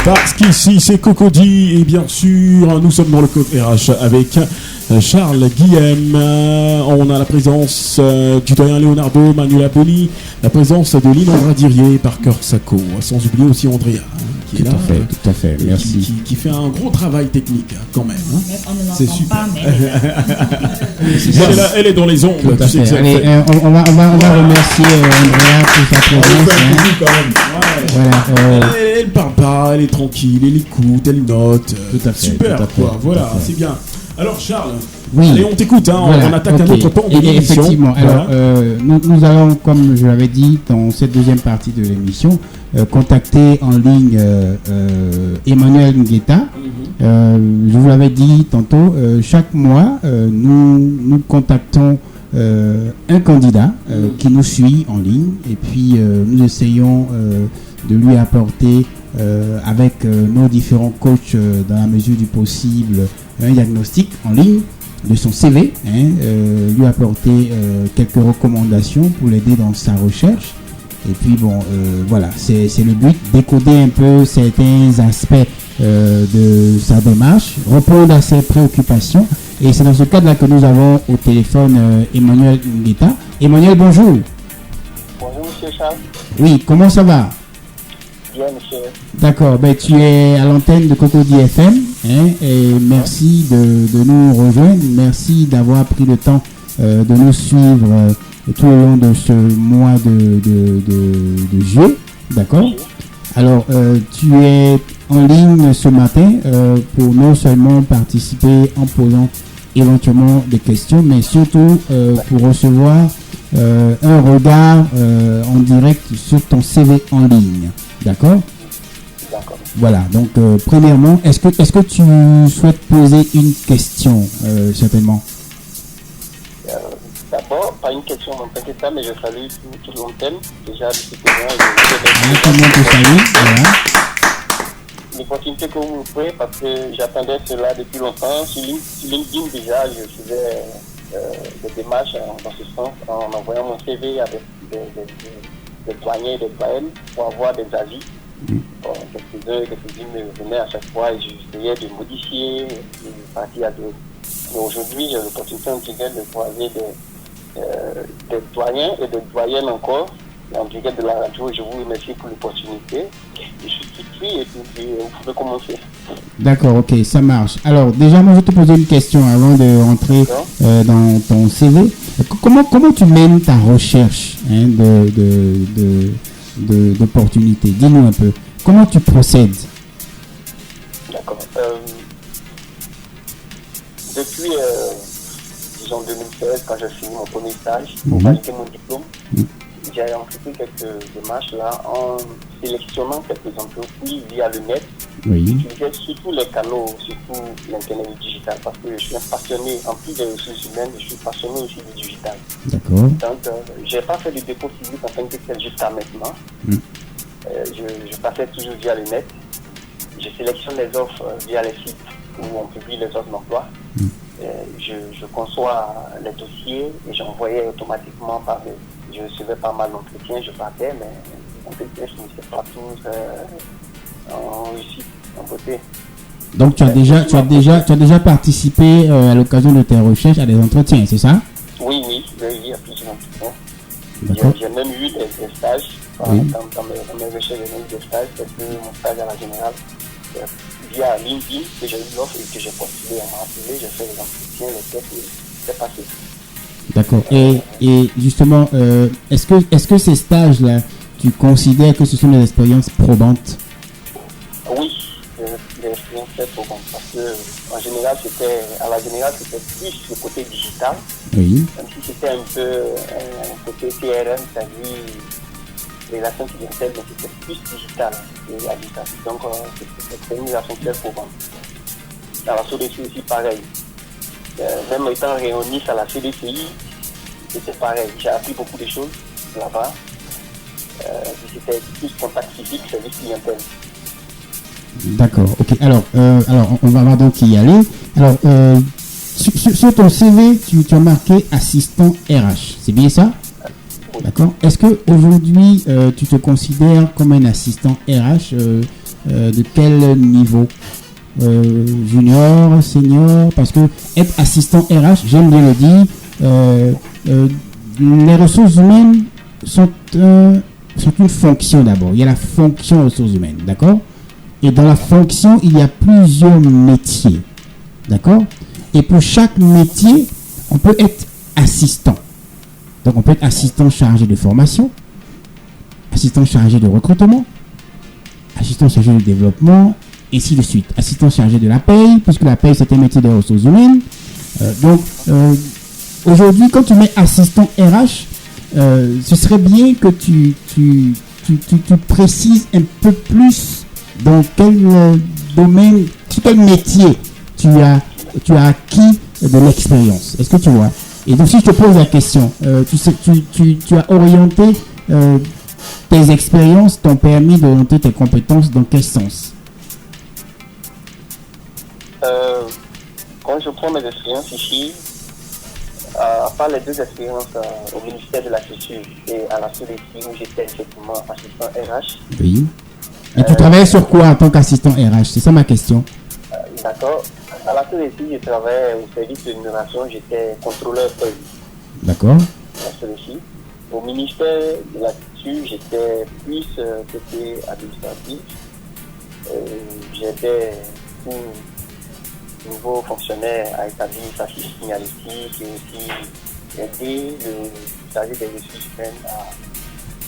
Parce qu'ici c'est Cocody et bien sûr nous sommes dans le Code RH avec Charles Guillem. On a la présence du doyen Leonardo Manuela Boni, la présence de Lynn Dirier, Parker Sacco, sans oublier aussi Andrea qui est là. Tout à fait, merci. Qui fait un gros travail technique quand même. Hein. C'est super. Elle est dans les ondes. Tout à fait. Allez, on va remercier Andrea pour sa présence. Voilà, elle parle pas, elle est tranquille, elle écoute, elle note. Tout à fait. Super, tout à fait, quoi. Voilà, tout à fait. c'est bien. Alors Charles, oui. Allez, on t'écoute, hein, voilà, on attaque un autre pan de et l'émission. effectivement, Voilà. alors nous allons, comme je l'avais dit dans cette deuxième partie de l'émission, contacter en ligne Emmanuel Ngueta. Je vous l'avais dit tantôt, chaque mois, nous contactons un candidat qui nous suit en ligne et puis nous essayons de lui apporter avec nos différents coachs dans la mesure du possible un diagnostic en ligne de son CV, lui apporter quelques recommandations pour l'aider dans sa recherche. Et puis bon, voilà, c'est le but, décoder un peu certains aspects de sa démarche, répondre à ses préoccupations. Et c'est dans ce cadre-là que nous avons au téléphone Emmanuel Ngueta. Emmanuel, bonjour. Bonjour, monsieur Charles. Oui, comment ça va? Bien, monsieur. D'accord, ben, tu es à l'antenne de Cocody FM, et merci de nous rejoindre. Merci d'avoir pris le temps de nous suivre tout au long de ce mois de juillet. D'accord. Oui. Alors, tu es en ligne ce matin pour non seulement participer en posant éventuellement des questions, mais surtout pour recevoir un regard en direct sur ton CV en ligne. D'accord? D'accord. Voilà, donc premièrement, est-ce que tu souhaites poser une question, certainement? D'abord, pas une question, non t'inquiète pas, mais je salue tout l'antenne. Déjà, Comment tu salues? Voilà. L'opportunité que vous m'offrez, parce que j'attendais cela depuis longtemps. Sur LinkedIn, déjà, je faisais des démarches dans ce sens en envoyant mon CV avec des doyens et des doyennes pour avoir des avis. Bon, quelques-uns me venaient à chaque fois et j'essayais de modifier, de partir à d'autres. Mais aujourd'hui, j'ai l'opportunité en direct de croiser des doyens et des doyennes encore. En direct de la radio, je vous remercie pour l'opportunité. Je suis tout oui et puis vous pouvez commencer. D'accord, ok, ça marche. Alors, déjà, moi, je vais te poser une question avant de rentrer dans ton CV. Comment tu mènes ta recherche d'opportunités? Dis-nous un peu. Comment tu procèdes? D'accord. Depuis, disons, 2016, quand j'ai fini mon premier stage pour valider mon diplôme, j'ai entrepris quelques démarches là en sélectionnant quelques entreprises via le net. Oui. J'utilisais surtout les canaux, surtout l'internet et le digital, parce que je suis un passionné, en plus des ressources humaines, je suis passionné aussi du digital. D'accord. Donc, j'ai pas fait de dépôt physique en tant que tel jusqu'à maintenant. Je passais toujours via le net. Je sélectionne les offres via les sites où on publie les offres d'emploi. Je conçois les dossiers et j'envoyais automatiquement par mail. Je recevais pas mal d'entretiens, je partais, mais l'entretien ne finissait pas tous en réussite, en beauté. Donc tu as déjà participé à l'occasion de tes recherches à des entretiens, c'est ça? Oui, à plusieurs entretiens. D'accord. J'ai même eu des stages. Dans mes recherches, j'ai même eu des stages, parce que mon stage à la Générale, via LinkedIn, que j'ai eu l'offre et que j'ai postulé, on m'a appelé, j'ai fait les entretiens, les tests, et c'est passé. D'accord. Et justement, est-ce que ces stages-là, tu considères que ce sont des expériences probantes? Oui, des expériences très probantes, parce que en général, à la Générale, c'était plus le côté digital. Oui. Même si c'était un peu un côté CRM, c'est-à-dire relations clientèle, mais c'était plus digital et à distance. Donc, c'était une relation très profonde. À la CDCI aussi, pareil. Même étant réunioniste à la CDCI, c'était pareil. J'ai appris beaucoup de choses là-bas. C'était plus contact physique, service clientèle. D'accord, ok. Alors, on va donc y aller. Alors, sur ton CV, tu as marqué assistant RH. C'est bien ça? Oui. D'accord. Est-ce qu'aujourd'hui, tu te considères comme un assistant RH de quel niveau? Junior, senior? Parce que être assistant RH, j'aime bien le dire, les ressources humaines sont une fonction d'abord. Il y a la fonction ressources humaines, d'accord? Et dans la fonction, il y a plusieurs métiers, d'accord? Et pour chaque métier, on peut être assistant. Donc, on peut être assistant chargé de formation, assistant chargé de recrutement, assistant chargé de développement, et ainsi de suite. Assistant chargé de la paye, puisque la paye, c'est un métier des ressources humaines. Aujourd'hui, quand tu mets assistant RH, ce serait bien que tu précises un peu plus dans quel domaine, sur quel métier tu as acquis de l'expérience. Est-ce que tu vois? Et donc, si je te pose la question, tu as orienté tes expériences, t'ont permis d'orienter tes compétences dans quel sens? Quand je prends mes expériences ici, à part les deux expériences au ministère de la Culture et à la SODECI où j'étais effectivement assistant RH. Oui. Et tu travailles sur quoi en tant qu'assistant RH? C'est ça ma question. D'accord. À la SODECI, je travaillais au service de l'innovation, j'étais contrôleur paye. D'accord. À la SODECI. Au ministère de la Culture, j'étais plus côté administratif. J'étais nouveau fonctionnaire à établir sa fiche signalétique et aussi aider le chargé des ressources humaines à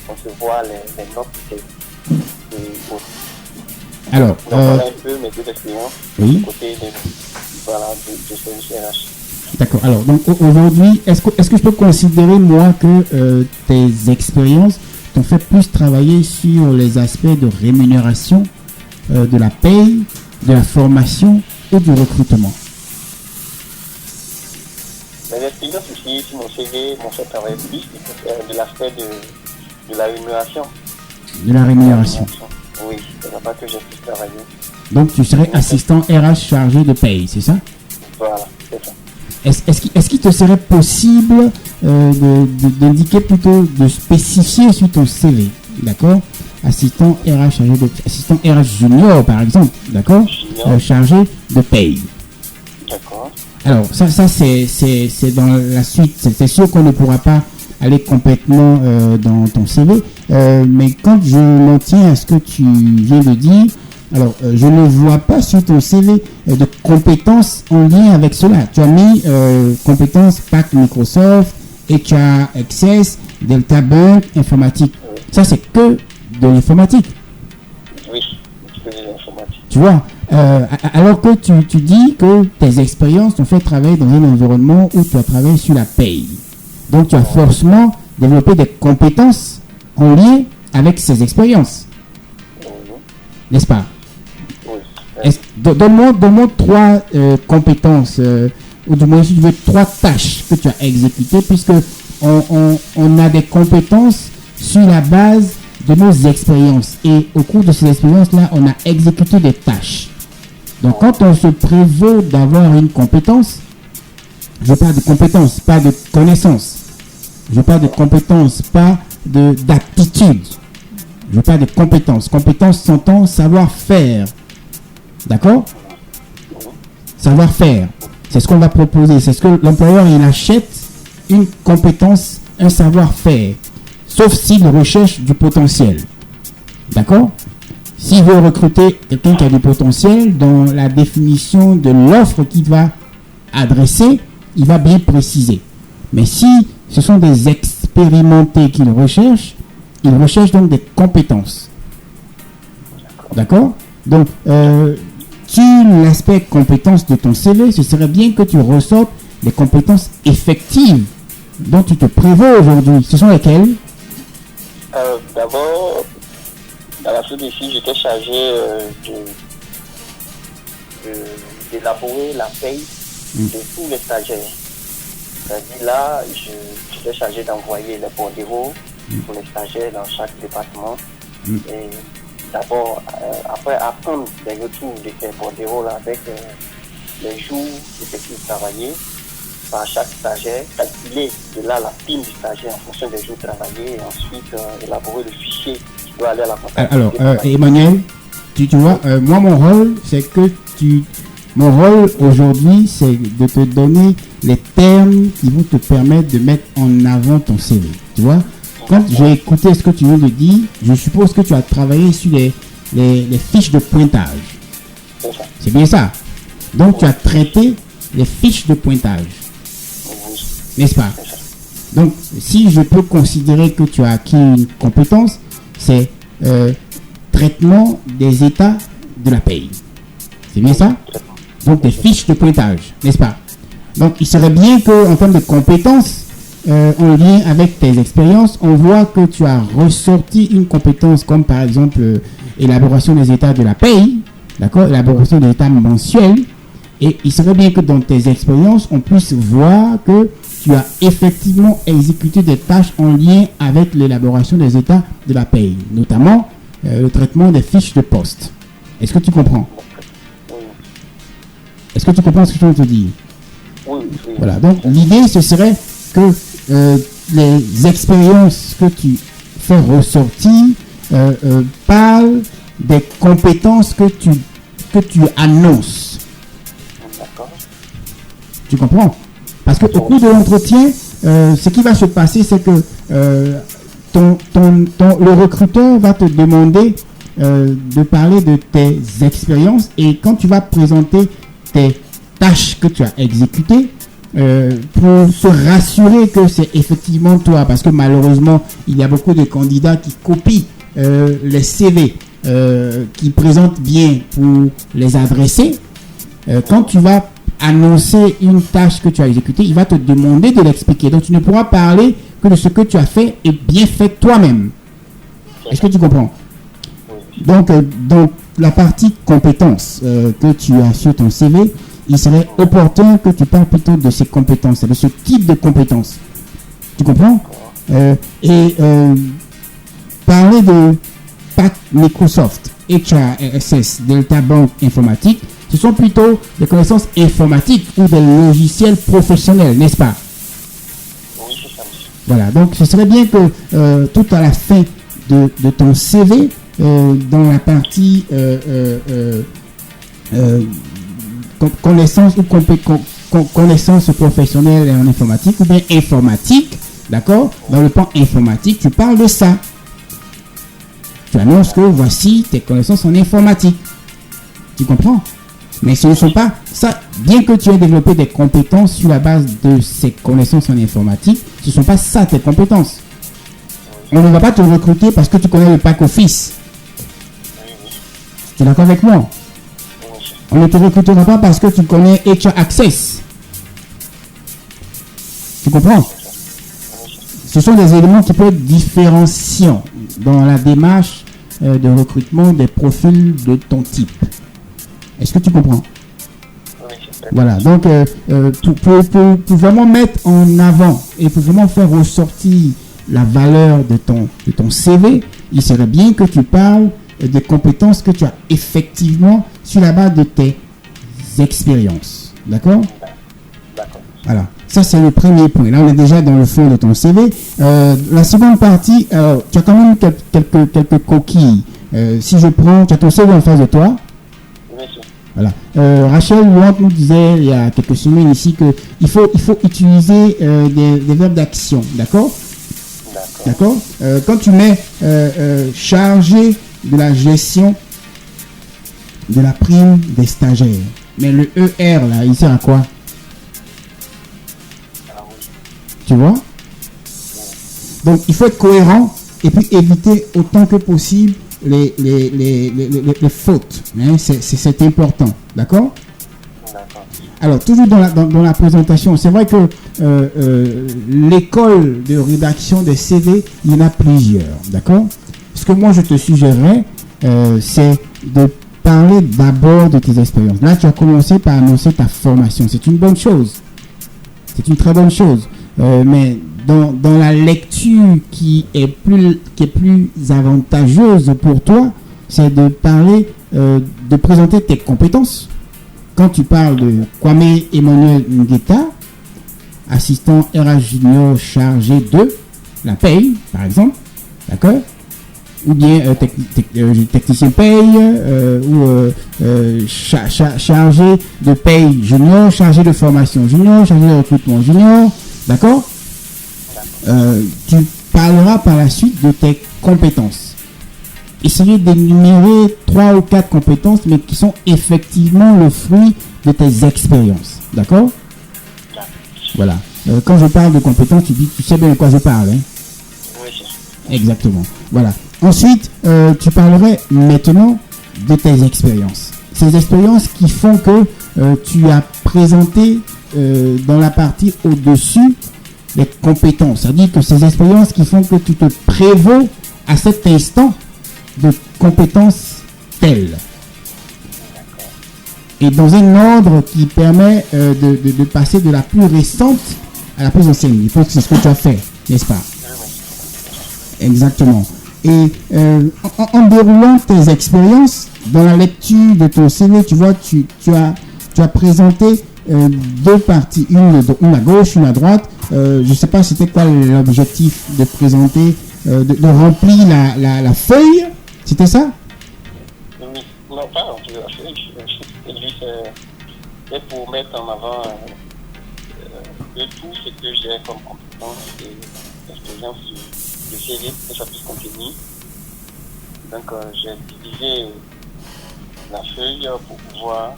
concevoir les notes et autres. Alors, voilà un peu mes deux expériences oui. du côté de service RH. D'accord. Alors, donc aujourd'hui, est-ce que je peux considérer, moi, que tes expériences t'ont fait plus travailler sur les aspects de rémunération, de la paye, de la formation ou du recrutement? Mes expériences ici, sur mon CV, m'ont fait travailler plus de l'aspect de la rémunération. De la rémunération. Oui, c'est là-bas que j'ai pu travailler. Donc, tu serais assistant RH chargé de paye, c'est ça? Voilà, c'est ça. Est-ce qu'il te serait possible d'indiquer plutôt, de spécifier sur ton CV, d'accord? Assistant RH junior par exemple, d'accord? Chargé de paye. D'accord. Alors ça c'est dans la suite. C'est sûr qu'on ne pourra pas aller complètement dans ton CV, mais quand je m'en tiens à ce que tu viens de dire, alors je ne vois pas sur ton CV de compétences en lien avec cela. Tu as mis compétences PAC Microsoft, HR Access, Delta Bank, informatique. Ça c'est que de l'informatique. Oui, que de l'informatique. Tu vois, alors que tu dis que tes expériences t'ont fait travailler dans un environnement où tu as travaillé sur la paye. Donc tu as forcément développé des compétences en lien avec ces expériences. N'est-ce pas? Oui. Donne-moi trois compétences, ou du moins si tu veux, trois tâches que tu as exécutées, puisque on a des compétences sur la base de nos expériences. Et au cours de ces expériences-là, on a exécuté des tâches. Donc, quand on se prévaut d'avoir une compétence, je parle de compétence, pas de connaissance. Je parle de compétence, pas d'aptitude. Je parle de compétence. Compétence s'entend savoir-faire. D'accord? Savoir-faire. C'est ce qu'on va proposer. C'est ce que l'employeur, il achète une compétence, un savoir-faire. Sauf s'il recherche du potentiel. D'accord? S'il veut recruter quelqu'un qui a du potentiel, dans la définition de l'offre qu'il va adresser, il va bien préciser. Mais si ce sont des expérimentés qu'il recherche, il recherche donc des compétences. D'accord? Donc, sur l'aspect compétences de ton CV, ce serait bien que tu ressortes les compétences effectives dont tu te prévaux aujourd'hui. Ce sont lesquelles? D'abord, dans la SODECI, j'étais chargé d'élaborer la paye de tous les stagiaires. C'est-à-dire là, j'étais chargé d'envoyer les bordereaux pour les stagiaires dans chaque département. Et d'abord, après apprendre les retours de ces bordereaux-là avec les jours effectifs travaillés par chaque stagiaire, calculer de là la prime du stagiaire en fonction des jours travaillés et ensuite élaborer le fichier qui doit aller à la comptabilité. Alors, Emmanuel, tu vois, moi, mon rôle, c'est que mon rôle aujourd'hui, c'est de te donner les termes qui vont te permettre de mettre en avant ton CV. Tu vois, quand j'ai écouté ce que tu viens de dire, je suppose que tu as travaillé sur les fiches de pointage. C'est ça. C'est bien ça. Donc, tu as traité les fiches de pointage. Oui. N'est-ce pas? Donc, si je peux considérer que tu as acquis une compétence, c'est traitement des états de la paye. C'est bien ça? Donc, des fiches de pointage, n'est-ce pas? Donc, il serait bien qu'en termes de compétences, en lien avec tes expériences, on voit que tu as ressorti une compétence comme par exemple élaboration des états de la paye, d'accord? Élaboration des états mensuels. Et il serait bien que dans tes expériences, on puisse voir que tu as effectivement exécuté des tâches en lien avec l'élaboration des états de la paye, notamment le traitement des fiches de poste. Est-ce que tu comprends? Oui. Est-ce que tu comprends ce que je veux te dire? Oui. Voilà, donc l'idée, ce serait que les expériences que tu fais ressortir parlent des compétences que tu annonces. D'accord. Tu comprends? Parce qu'au cours de l'entretien, ce qui va se passer, c'est que le recruteur va te demander de parler de tes expériences, et quand tu vas présenter tes tâches que tu as exécutées, pour se rassurer que c'est effectivement toi, parce que malheureusement, il y a beaucoup de candidats qui copient les CV qui présentent bien pour les adresser. Quand tu vas annoncer une tâche que tu as exécutée, il va te demander de l'expliquer. Donc, tu ne pourras parler que de ce que tu as fait et bien fait toi-même. Est-ce que tu comprends? Donc, dans la partie compétences que tu as sur ton CV, il serait opportun que tu parles plutôt de ces compétences, de ce type de compétences. Tu comprends? Parler de PAC Microsoft, HRSS, Delta Bank Informatique, ce sont plutôt des connaissances informatiques ou des logiciels professionnels, n'est-ce pas? Oui, c'est ça. Voilà, donc ce serait bien que tout à la fin de ton CV, dans la partie connaissances ou connaissances professionnelles en informatique ou bien informatique, d'accord? Dans le pan informatique, tu parles de ça. Tu annonces que voici tes connaissances en informatique. Tu comprends? Mais ce ne sont pas ça, bien que tu aies développé des compétences sur la base de ces connaissances en informatique, ce ne sont pas ça tes compétences. On ne va pas te recruter parce que tu connais le pack office. Tu es d'accord avec moi? On ne te recrutera pas parce que tu connais HR Access. Tu comprends? Ce sont des éléments qui peuvent être différenciants dans la démarche de recrutement des profils de ton type. Est-ce que tu comprends? Voilà, donc pour vraiment mettre en avant et pour vraiment faire ressortir la valeur de ton CV, il serait bien que tu parles des compétences que tu as effectivement sur la base de tes expériences. D'accord? D'accord. Voilà, ça c'est le premier point. Là, on est déjà dans le fond de ton CV. La seconde partie, tu as quand même quelques coquilles. Si je prends, tu as ton CV en face de toi. Merci. Voilà. Rachel Louant nous disait il y a quelques semaines ici qu'il faut utiliser des verbes d'action. D'accord? D'accord. Quand tu mets chargé de la gestion de la prime des stagiaires, mais le ER là, il sert à quoi? Tu vois? Donc il faut être cohérent et puis éviter autant que possible les fautes. Hein? C'est important. D'accord? Alors, toujours dans la présentation, c'est vrai que l'école de rédaction des CV, il y en a plusieurs. D'accord? Ce que moi, je te suggérerais, c'est de parler d'abord de tes expériences. Là, tu as commencé par annoncer ta formation. C'est une bonne chose. C'est une très bonne chose. Mais dans la lecture qui est plus avantageuse pour toi, c'est de parler, de présenter tes compétences. Quand tu parles de Kwame Emmanuel Ngueta, assistant RH junior chargé de la paye, par exemple, d'accord? ou bien technicien paye, ou chargé de paye junior, chargé de formation junior, chargé de recrutement junior, d'accord? Tu parleras par la suite de tes compétences. Essayez d'énumérer 3 ou 4 compétences, mais qui sont effectivement le fruit de tes expériences, d'accord? Voilà. Quand je parle de compétences, tu sais bien de quoi je parle, hein? Oui, exactement. Voilà. Ensuite, tu parlerais maintenant de tes expériences. Ces expériences qui font que tu as présenté dans la partie au-dessus les compétences. C'est-à-dire que ces expériences qui font que tu te prévaux à cet instant de compétences telles. Et dans un ordre qui permet de passer de la plus récente à la plus ancienne. Je pense que c'est ce que tu as fait, n'est-ce pas? Exactement. Et en déroulant tes expériences, dans la lecture de ton CV, tu vois, tu as présenté 2 parties, une à gauche, une à droite. Je ne sais pas c'était quoi l'objectif de présenter, de remplir la feuille. C'était ça? Oui, non, pas remplir la feuille. C'est pour mettre en avant de tout ce que j'ai comme compétence et expérience du CV, que ça puisse contenir. Donc, j'ai divisé la feuille pour pouvoir,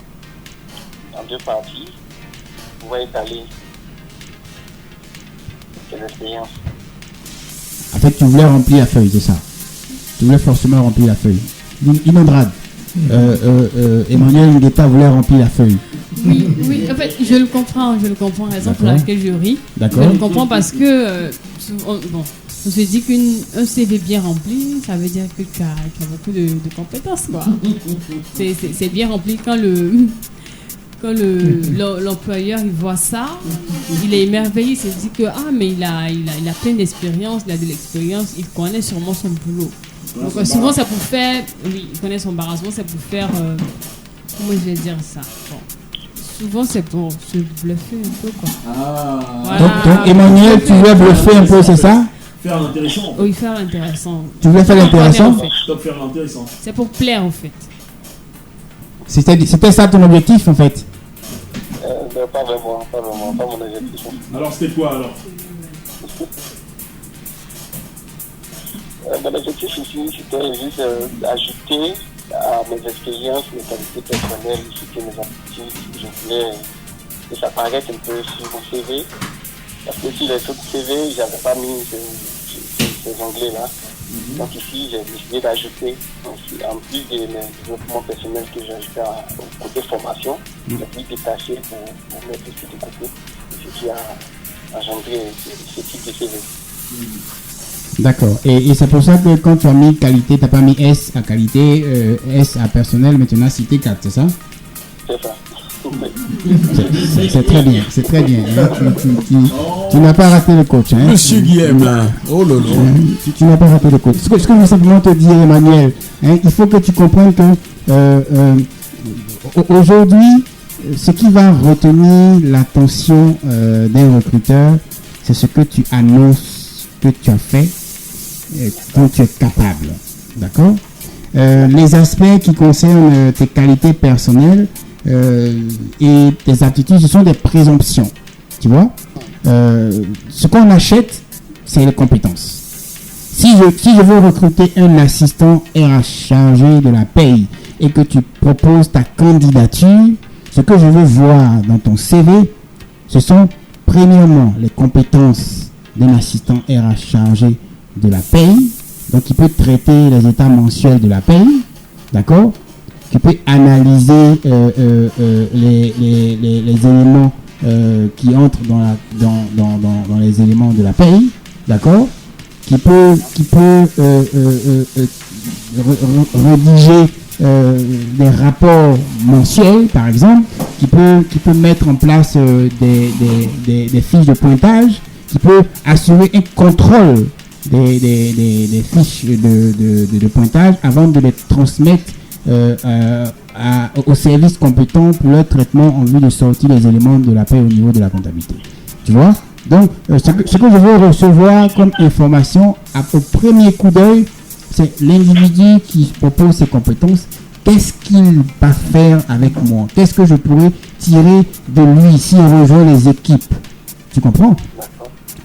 en 2 parties, pouvoir étaler ces expériences. En fait, tu voulais remplir la feuille, c'est ça? Tu voulais forcément remplir la feuille. Inondrade. Emmanuel Ngueta voulait remplir la feuille. Oui, en fait, je le comprends, raison pour laquelle je ris. D'accord. Je le comprends parce que, on se dit qu'un CV bien rempli, ça veut dire que tu as beaucoup de compétences, quoi. C'est bien rempli quand l'employeur il voit ça, il est émerveillé, il se dit que mais il a plein d'expérience, il a de l'expérience, il connaît sûrement son boulot. Donc souvent c'est pour faire, oui, il connaît son embarrassement, c'est pour faire, comment je vais dire ça, bon. Souvent c'est pour se bluffer un peu, quoi. Voilà. Donc Emmanuel, tu voulais bluffer un peu, c'est ça? Faire l'intéressant. Oui, faire l'intéressant. Tu voulais faire l'intéressant? Stop, faire l'intéressant. C'est pour plaire, en fait. C'était ça ton objectif, en fait? Pas vraiment, pas mon objectif. Alors c'était quoi alors? Mon objectif ici, c'était juste d'ajouter à mes expériences, mes qualités personnelles, citer mes aptitudes. Je voulais que ça paraisse un peu sur mon CV. Parce que si les autres CV, j'avais pas mis ces onglets-là. Donc ici, j'ai décidé d'ajouter, en plus de mes développements personnels que j'ai ajouté au côté formation, j'ai pu détacher pour mettre ceci de côté, ce qui a engendré ce type de CV. D'accord. Et c'est pour ça que quand tu as mis qualité, tu n'as pas mis S à qualité, S à personnel, mais tu as cité 4, c'est ça? C'est ça. C'est très bien, c'est très bien. Hein. Tu n'as pas raté le coach. Hein. Monsieur Guillaume, là. Oh là là. Tu n'as pas raté le coach. Ce que je veux simplement te dire, Emmanuel, hein, il faut que tu comprennes que aujourd'hui, ce qui va retenir l'attention d'un recruteur, c'est ce que tu annonces que tu as fait, dont tu es capable. D'accord? Les aspects qui concernent tes qualités personnelles, et tes aptitudes, ce sont des présomptions, tu vois. Ce qu'on achète, c'est les compétences. Si je veux recruter un assistant RH chargé de la paye et que tu proposes ta candidature, ce que je veux voir dans ton CV, ce sont premièrement les compétences d'un assistant RH chargé de la paye, donc il peut traiter les états mensuels de la paye, d'accord? Tu peux analyser les éléments qui entrent dans les éléments de la paye, d'accord? Qui peut rédiger des rapports mensuels, par exemple, qui peut mettre en place des fiches de pointage, qui peut assurer un contrôle des fiches de pointage avant de les transmettre aux services compétents pour leur traitement en vue de sortir les éléments de la paie au niveau de la comptabilité. Tu vois? Donc, ce que je veux recevoir comme information au premier coup d'œil, C'est l'individu qui propose ses compétences. Qu'est-ce qu'il va faire avec moi? Qu'est-ce que je pourrais tirer de lui s'il rejoint les équipes? Tu comprends?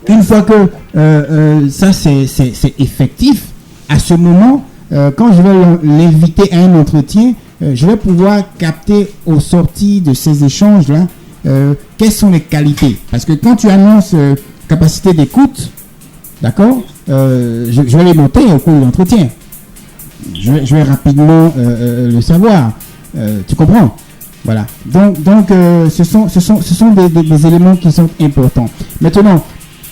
Une fois que ça c'est effectif, à ce moment, quand je vais l'inviter à un entretien, je vais pouvoir capter au sorti de ces échanges-là quelles sont les qualités. Parce que quand tu annonces capacité d'écoute, d'accord, je vais les noter au cours de l'entretien. Je vais rapidement le savoir. Tu comprends? Voilà. Donc ce sont des éléments qui sont importants. Maintenant,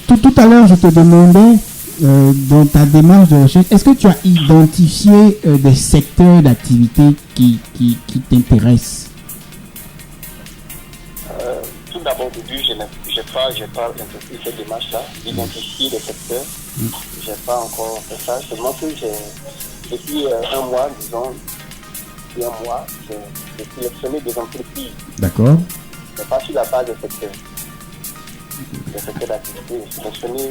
tout à l'heure, je te demandais, dans ta démarche de recherche, est-ce que tu as identifié des secteurs d'activité qui t'intéressent? Tout d'abord, au début, je n'ai pas entrepris cette démarche-là, d'identifier les secteurs. Je n'ai pas encore fait ça. Seulement que depuis un mois, j'ai sélectionné des entreprises. D'accord. Mais pas sur la base des secteurs. Des secteurs d'activité. J'ai sélectionné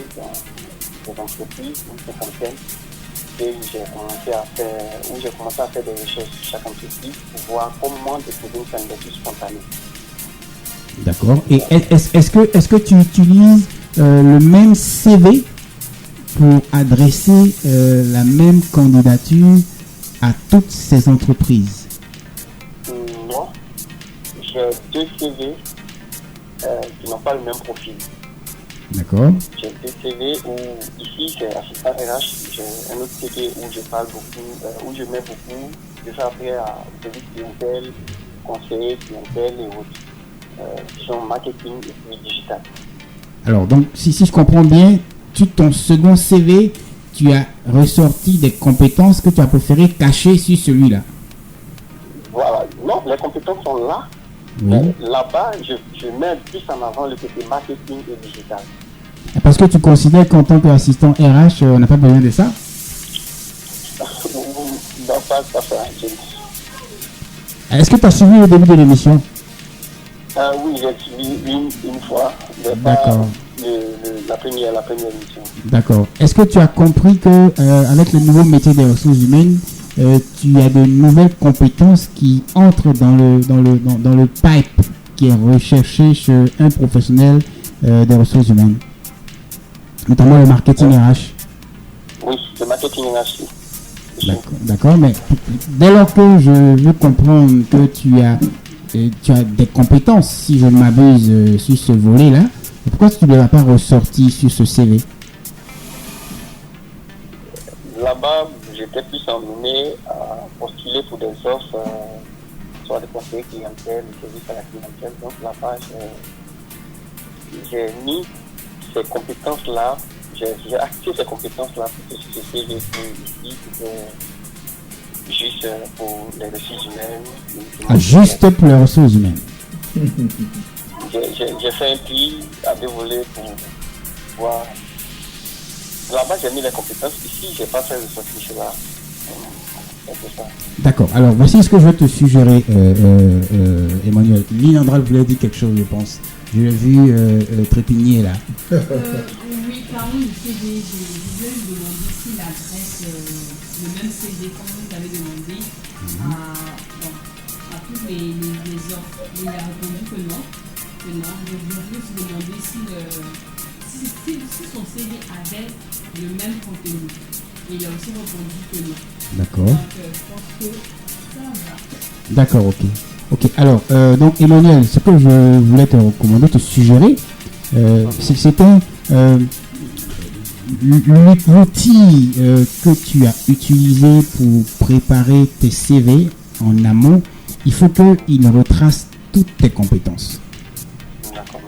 des entreprises, une cinquantaine, et j'ai commencé à faire des recherches sur chaque entreprise pour voir comment déposer une candidature spontanée. D'accord. Et est-ce que tu utilises le même CV pour adresser la même candidature à toutes ces entreprises? Non. J'ai 2 CV qui n'ont pas le même profil. D'accord. J'ai 2 CV où, ici, c'est assistant RH. J'ai un autre CV où je parle beaucoup, où je mets beaucoup. Je fais après à service clientèle, conseiller clientèle et autres. Qui sont marketing et puis digital. Alors, donc, si je comprends bien, ton second CV, tu as ressorti des compétences que tu as préféré cacher sur celui-là. Voilà. Non, les compétences sont là. Oui. Là-bas, je mets plus en avant le côté marketing et digital. Parce que tu considères qu'en tant qu'assistant RH, on n'a pas besoin de ça? Non, pas ça. Est-ce que tu as suivi le début de l'émission? Oui, j'ai suivi une fois. D'accord. La première émission. D'accord. Est-ce que tu as compris que avec le nouveau métier des ressources humaines, tu as de nouvelles compétences qui entrent dans le pipe qui est recherché chez un professionnel des ressources humaines, notamment le marketing RH? Oui, le marketing RH. D'accord, mais dès lors que je veux comprendre que tu as des compétences, si je ne m'abuse, sur ce volet-là, pourquoi tu ne l'as pas ressorti sur ce CV? Là-bas, j'étais plus emmené à postuler pour des offres, soit des conseillers clientèle, des services à la clientèle. Donc là-bas, j'ai mis ces compétences-là, j'ai activé ces compétences-là pour que ce CV ici, juste pour les ressources humaines. Juste pour les ressources humaines. J'ai fait un prix à 2 volets pour voir. Là-bas, j'ai mis les compétences. Ici, je n'ai pas fait de sortie cela. D'accord. Alors, voici ce que je vais te suggérer, Emmanuel. Linandral voulait dire quelque chose, je pense. Je l'ai vu trépigner là. Oui, parmi le CV, je voulais lui demander si l'adresse, le même CV, comme vous avez demandé, à toutes les offres. Il a répondu que non. Je voulais aussi demander si son CV avait le même contenu. Et il a aussi répondu que non. D'accord. Donc, je pense que ça va. D'accord, ok. Alors, donc Emmanuel, ce que je voulais te recommander, te suggérer, c'était l'outil que tu as utilisé pour préparer tes CV en amont. Il faut qu'il retrace toutes tes compétences.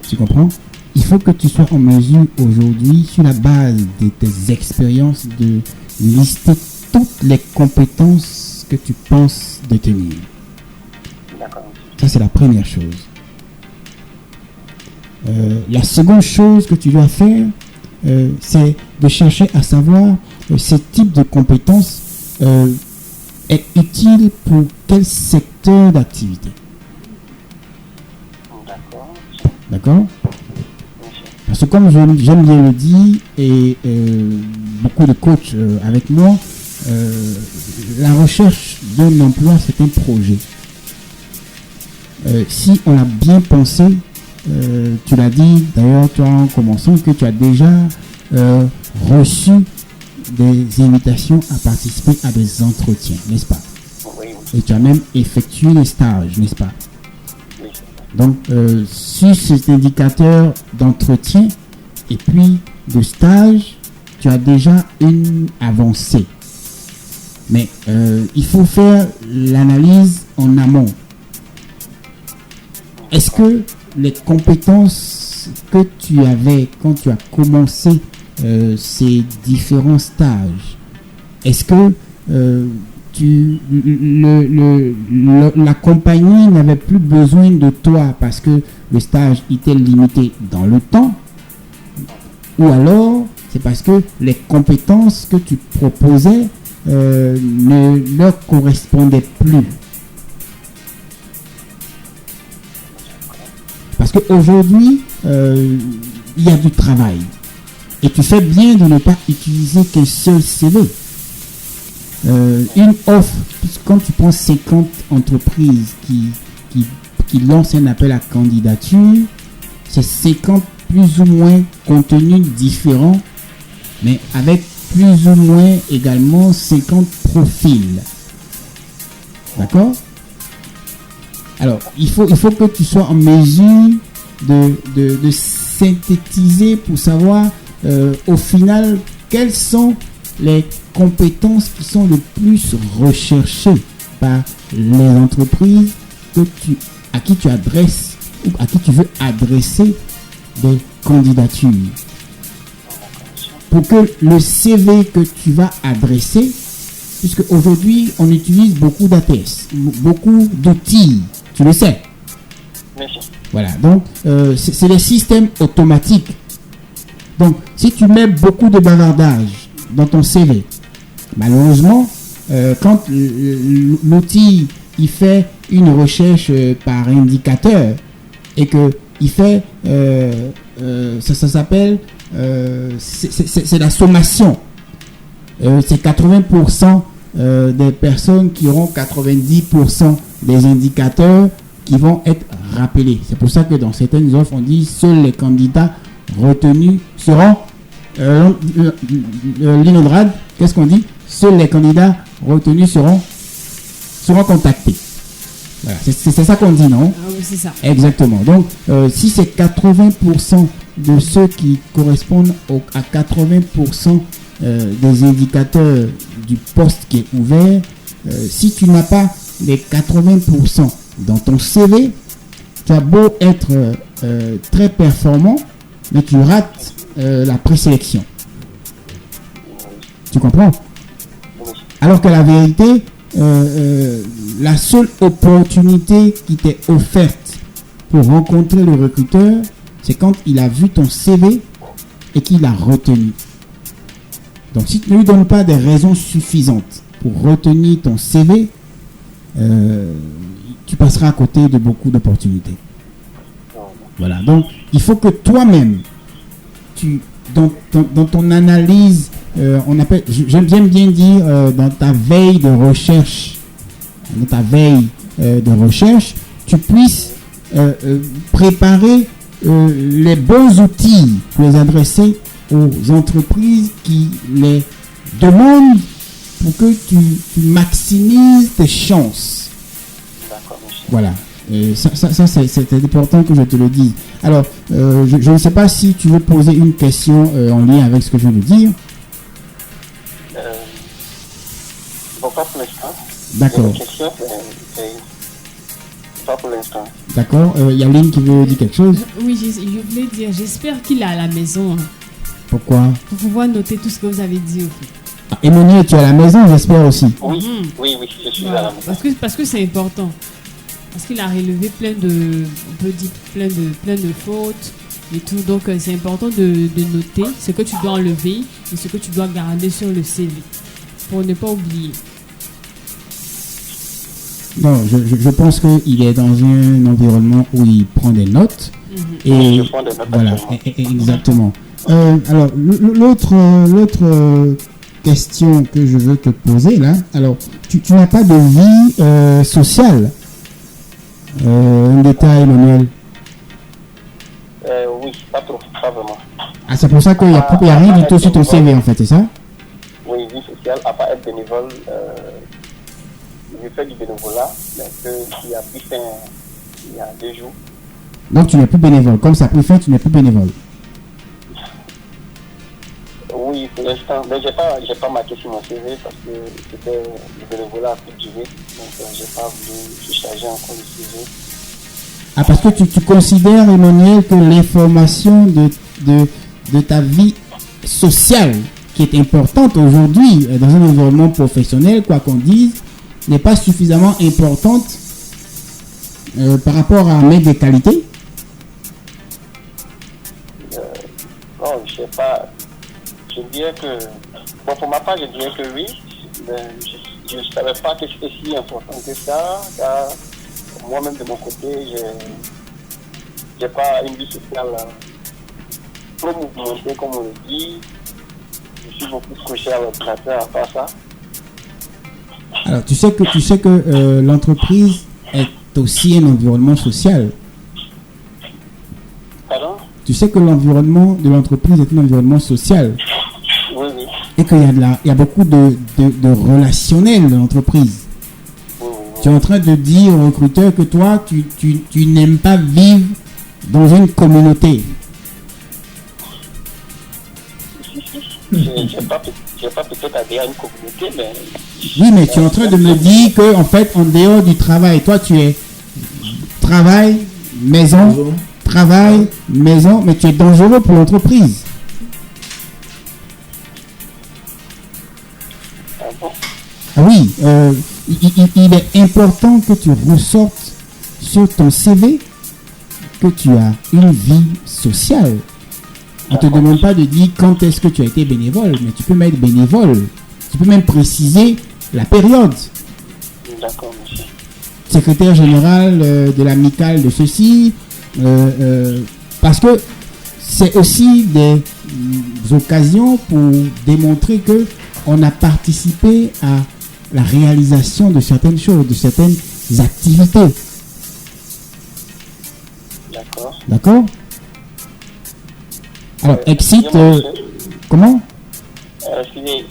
Tu comprends? Il faut que tu sois en mesure aujourd'hui, sur la base de tes expériences, de lister toutes les compétences que tu penses détenir. Ça, c'est la première chose. La seconde chose que tu dois faire, c'est de chercher à savoir ce type de compétences est utile pour quel secteur d'activité. D'accord? Parce que comme j'aime bien le dire, et beaucoup de coachs avec moi, la recherche d'un emploi, c'est un projet. Si on l'a bien pensé, tu l'as dit d'ailleurs toi en commençant que tu as déjà reçu des invitations à participer à des entretiens, n'est-ce pas? Oui. Et tu as même effectué les stages, n'est-ce pas? Oui. Donc, sur cet indicateur d'entretien et puis de stage, tu as déjà une avancée. Mais il faut faire l'analyse en amont. Est-ce que les compétences que tu avais quand tu as commencé ces différents stages, est-ce que la compagnie n'avait plus besoin de toi parce que le stage était limité dans le temps, ou alors c'est parce que les compétences que tu proposais ne leur correspondaient plus? Parce qu'aujourd'hui, il y a du travail. Et tu fais bien de ne pas utiliser qu'un seul CV. Une offre, quand tu prends 50 entreprises qui lancent un appel à candidature, c'est 50 plus ou moins contenus différents, mais avec plus ou moins également 50 profils. D'accord? Alors, il faut que tu sois en mesure de synthétiser pour savoir au final quelles sont les compétences qui sont le plus recherchées par les entreprises à qui tu adresses ou à qui tu veux adresser des candidatures. Pour que le CV que tu vas adresser, puisque aujourd'hui on utilise beaucoup d'ATS, beaucoup d'outils, tu le sais. Merci. Voilà, donc c'est les systèmes automatiques. Donc si tu mets beaucoup de bavardage dans ton CV, malheureusement, quand l'outil il fait une recherche par indicateur et que il fait ça s'appelle c'est la sommation. C'est 80% des personnes qui auront 90% des indicateurs qui vont être rappelés. C'est pour ça que dans certaines offres, on dit seuls les candidats retenus seront l'Innodrad, qu'est-ce qu'on dit? Seuls les candidats retenus seront contactés. Voilà, c'est ça qu'on dit, non? Ah oui, c'est ça. Exactement. Donc, si c'est 80% de ceux qui correspondent à 80% des indicateurs du poste qui est ouvert, si tu n'as pas les 80% dans ton CV, tu as beau être très performant, mais tu rates la présélection. Tu comprends? Alors que la vérité, la seule opportunité qui t'est offerte pour rencontrer le recruteur, c'est quand il a vu ton CV et qu'il a retenu. Donc si tu ne lui donnes pas des raisons suffisantes pour retenir ton CV, tu passeras à côté de beaucoup d'opportunités. Voilà, donc il faut que toi-même, dans ton analyse, j'aime bien dire dans ta veille de recherche, tu puisses préparer les bons outils pour les adresser aux entreprises qui les demandent pour que tu maximises tes chances. D'accord, monsieur. Voilà. Et ça c'est important que je te le dise. Alors, je ne sais pas si tu veux poser une question en lien avec ce que je viens de dire. Bon, pas pour l'instant. D'accord. Une question, pas pour l'instant. D'accord. Yaline qui veut dire quelque chose. Oui, je voulais dire, j'espère qu'il est à la maison, hein, Pourquoi? pour pouvoir noter tout ce que vous avez dit au fait. Ah, Emmanuel, tu es à la maison, j'espère aussi. Oui, Mhm. oui, je suis Voilà. à la maison. Parce que c'est important. Parce qu'il a relevé plein de fautes et tout. Donc c'est important de noter ce que tu dois enlever et ce que tu dois garder sur le CV pour ne pas oublier. Non, je pense qu'il est dans un environnement où il prend des notes. Et Je prends des notes voilà, actuellement. exactement. Alors, l'autre question que je veux te poser là. Alors, tu n'as pas de vie sociale, Ngeta Emmanuel. Oui, pas trop, pas vraiment. Ah, c'est pour ça qu'il n'y a rien du tout sur ton CV en fait, c'est ça? Oui, vie sociale, à part être bénévole, je fais du bénévolat, mais il y a plus il y a 2 jours. Donc tu n'es plus bénévole, comme ça a pris fin, tu n'es plus bénévole. Oui, pour l'instant, mais j'ai pas marqué sur mon CV parce que c'était le bénévolat a plus duré, donc j'ai pas voulu charger encore le CV. Ah, parce que tu considères, Emmanuel, que l'information de ta vie sociale, qui est importante aujourd'hui dans un environnement professionnel, quoi qu'on dise, n'est pas suffisamment importante par rapport à un mec de qualité? Non, je sais pas. Je dirais que, bon, pour ma part, je dirais que oui, mais je ne savais pas que c'était si important que ça, car moi-même de mon côté, j'ai pas une vie sociale trop mouvementée, comme on le dit. Je suis beaucoup couché à l'ordinateur à part ça. Alors, tu sais que l'entreprise est aussi un environnement social. Pardon? Tu sais que l'environnement de l'entreprise est un environnement social. Oui, oui. Et qu'il y a beaucoup de relationnel dans l'entreprise. Oui, oui. Tu es en train de dire au recruteur que toi, tu n'aimes pas vivre dans une communauté. J'ai pas peut-être adhéré à une communauté, mais... Oui, mais tu es en train de me dire que, en fait, en dehors du travail, toi, tu es travail, maison, travail, maison, mais tu es dangereux pour l'entreprise. Ah bon? Ah oui, il est important que tu ressortes sur ton CV que tu as une vie sociale. On ne te demande pas de dire quand est-ce que tu as été bénévole, mais tu peux mettre bénévole. Tu peux même préciser la période. D'accord, monsieur. Secrétaire général de l'amicale de ceci, parce que c'est aussi des occasions pour démontrer que on a participé à la réalisation de certaines choses, de certaines activités. D'accord. D'accord? Alors, exit, comment? Excusez,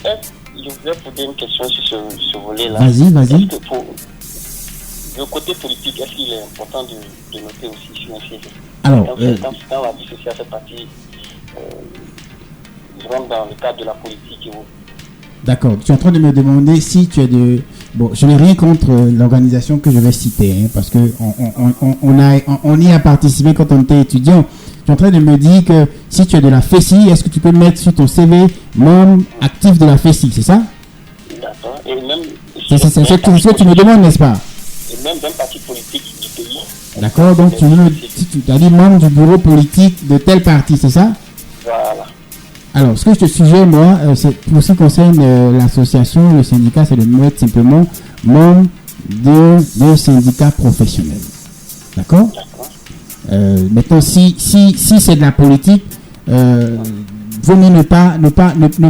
je voulais poser une question sur ce volet-là. Vas-y. Est-ce que pour le côté politique, est-ce qu'il est important de noter aussi sur un CV? Alors, dans la vie sociale, cette partie, je rentre dans le cadre de la politique. D'accord. Tu es en train de me demander si tu es de... Bon, je n'ai rien contre l'organisation que je vais citer, hein, parce que on y a participé quand on était étudiant. Tu es en train de me dire que si tu es de la FECI, est-ce que tu peux mettre sur ton CV membre actif de la FECI, c'est ça? D'accord. Et même... C'est ce que tu me demandes, n'est-ce pas? Et même d'un parti politique du pays. D'accord, donc tu as dit membre du bureau politique de tel parti, c'est ça? Voilà. Alors, ce que je te suggère, moi, c'est pour ce qui concerne l'association, le syndicat, c'est de mettre simplement membre de syndicat professionnel. D'accord? Maintenant, si c'est de la politique, vaut mieux ne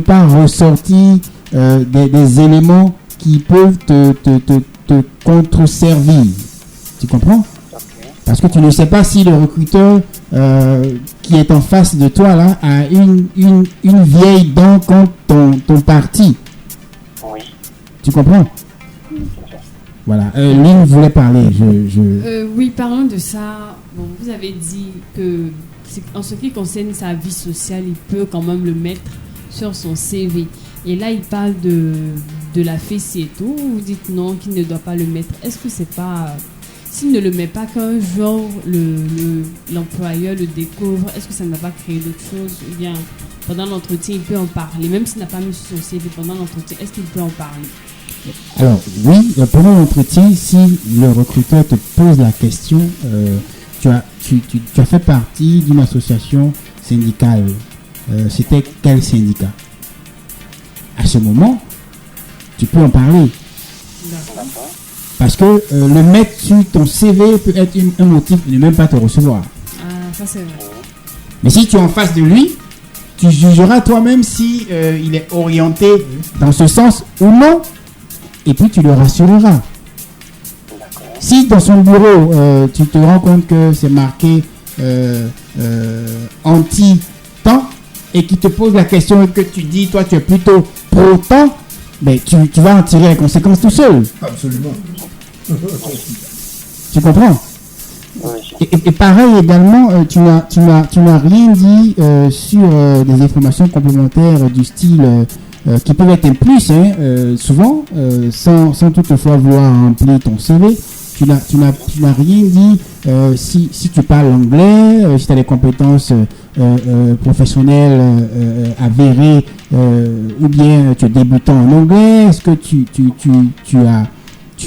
pas ressortir des éléments qui peuvent te contreservir. Tu comprends? Parce que tu ne sais pas si le recruteur qui est en face de toi là a une vieille dent contre ton parti. Oui. Tu comprends? Voilà. Lynn voulait parler. Oui, parlons de ça. Bon, vous avez dit que en ce qui concerne sa vie sociale, il peut quand même le mettre sur son CV. Et là, il parle de la fessée et tout. Vous dites non, qu'il ne doit pas le mettre. Est-ce que c'est pas... S'il ne le met pas qu'un jour, l'employeur le découvre, est-ce que ça ne va pas créer d'autres choses? Ou bien, pendant l'entretien, il peut en parler. Même s'il n'a pas mis sur son CV pendant l'entretien, est-ce qu'il peut en parler? Alors, oui, pendant l'entretien, si le recruteur te pose la question, tu as fait partie d'une association syndicale. C'était quel syndicat? À ce moment, tu peux en parler. D'accord. Parce que le mettre sur ton CV peut être un motif de ne même pas te recevoir. Ah, ça c'est vrai. Mais si tu es en face de lui, tu jugeras toi-même si il est orienté dans ce sens ou non, et puis tu le rassureras. Si dans son bureau, tu te rends compte que c'est marqué anti-temps et qu'il te pose la question et que tu dis, toi, tu es plutôt pro-temps, mais tu vas en tirer les conséquences tout seul. Absolument. Tu comprends? Oui. Et pareil également, tu n'as rien dit sur des informations complémentaires du style qui peuvent être un plus, souvent, sans toutefois vouloir remplir ton CV. Tu n'as rien dit si tu parles anglais, si tu as des compétences professionnelles avérées, ou bien tu es débutant en anglais. Est-ce que tu